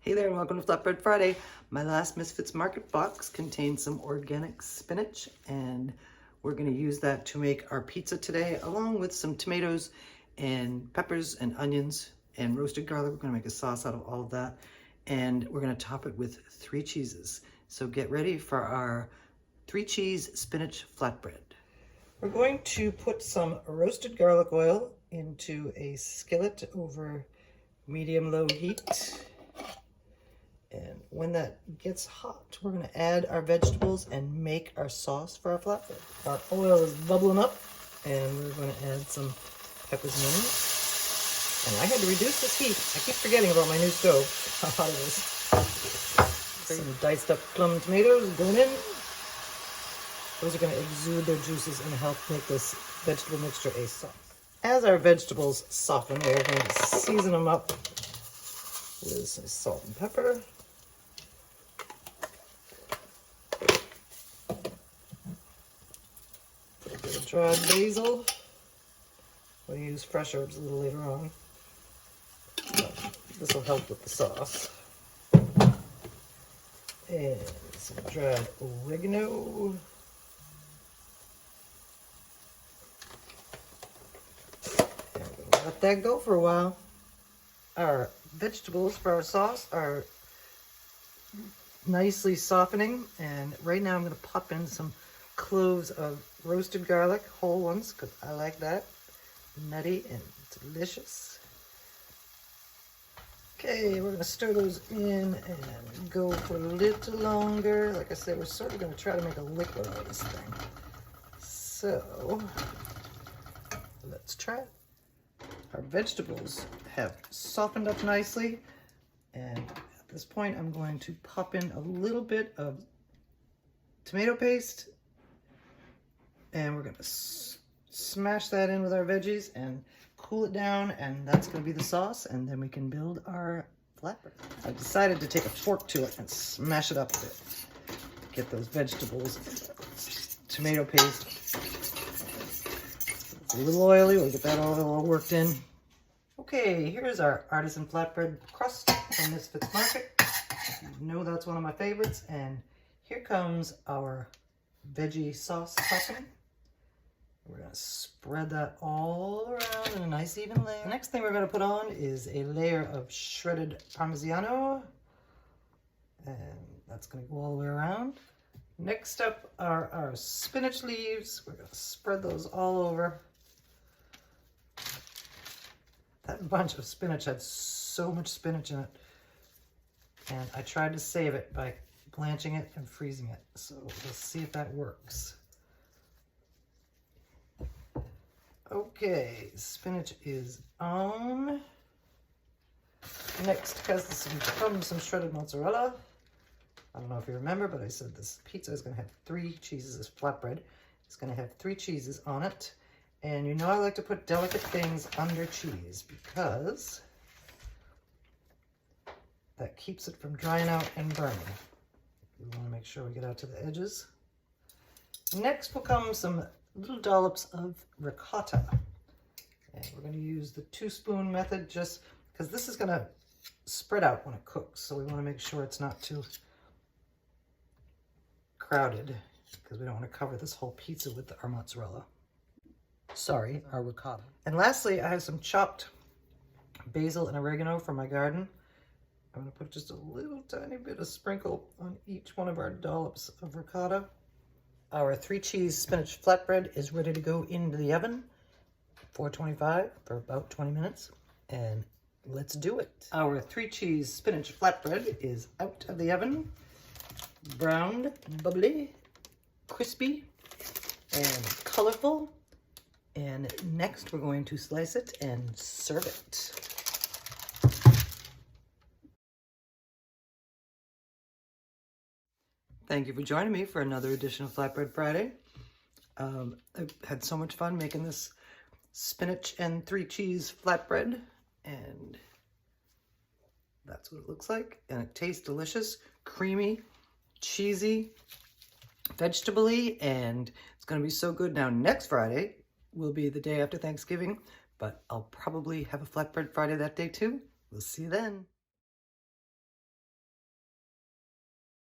Hey there and welcome to Flatbread Friday. My last Misfits Market box contains some organic spinach and we're going to use that to make our pizza today along with some tomatoes and peppers and onions and roasted garlic. We're going to make a sauce out of all of that and we're going to top it with 3 cheeses. So get ready for our 3 cheese spinach flatbread. We're going to put some roasted garlic oil into a skillet over medium-low heat. And when that gets hot, we're going to add our vegetables and make our sauce for our flatbread. Our oil is bubbling up, and we're going to add some peppers and onions. And I had to reduce this heat. I keep forgetting about my new stove, how hot it is. Some diced up plum tomatoes going in. Those are going to exude their juices and help make this vegetable mixture a sauce. As our vegetables soften, we're going to season them up with some salt and pepper. Put a bit of dried basil. We'll use fresh herbs a little later on. This will help with the sauce. And some dried oregano. And we'll let that go for a while. Our vegetables for our sauce are nicely softening, and right now I'm going to pop in some cloves of roasted garlic, whole ones, because I like that. Nutty and delicious. Okay, we're going to stir those in and go for a little longer. Like I said, we're sort of going to try to make a liquid out of this thing. So, let's try it. Our vegetables have softened up nicely, and at this point I'm going to pop in a little bit of tomato paste, and we're going to smash that in with our veggies and cool it down, and that's going to be the sauce, and then we can build our flatbread. I decided to take a fork to it and smash it up a bit. Get those vegetables, tomato paste. It's a little oily, we'll get that all worked in. Okay, here's our artisan flatbread crust from Misfits Market. You know that's one of my favorites. And here comes our veggie sauce topping. We're going to spread that all around in a nice even layer. The next thing we're going to put on is a layer of shredded Parmigiano. And that's going to go all the way around. Next up are our spinach leaves. We're going to spread those all over. That bunch of spinach had so much spinach in it, and I tried to save it by blanching it and freezing it, so we'll see if that works. Okay, spinach is on. Next has some shredded mozzarella. I don't know if you remember, but I said this pizza is going to have 3 cheeses. This flatbread is going to have 3 cheeses on it. And you know I like to put delicate things under cheese because that keeps it from drying out and burning. We want to make sure we get out to the edges. Next will come some little dollops of ricotta. And we're going to use the 2-spoon method just because this is going to spread out when it cooks. So we want to make sure it's not too crowded because we don't want to cover this whole pizza with our mozzarella. Sorry, our ricotta. And lastly, I have some chopped basil and oregano from my garden. I'm going to put just a little tiny bit of sprinkle on each one of our dollops of ricotta. Our 3 cheese spinach flatbread is ready to go into the oven, 425 for about 20 minutes. And let's do it. Our 3 cheese spinach flatbread is out of the oven, browned, bubbly, crispy, and colorful. And next we're going to slice it and serve it. Thank you for joining me for another edition of Flatbread Friday. I've had so much fun making this spinach and 3 cheese flatbread, and that's what it looks like. And it tastes delicious, creamy, cheesy, vegetable-y, and it's going to be so good. Now next Friday will be the day after Thanksgiving, but I'll probably have a Flatbread Friday that day too. We'll see you then.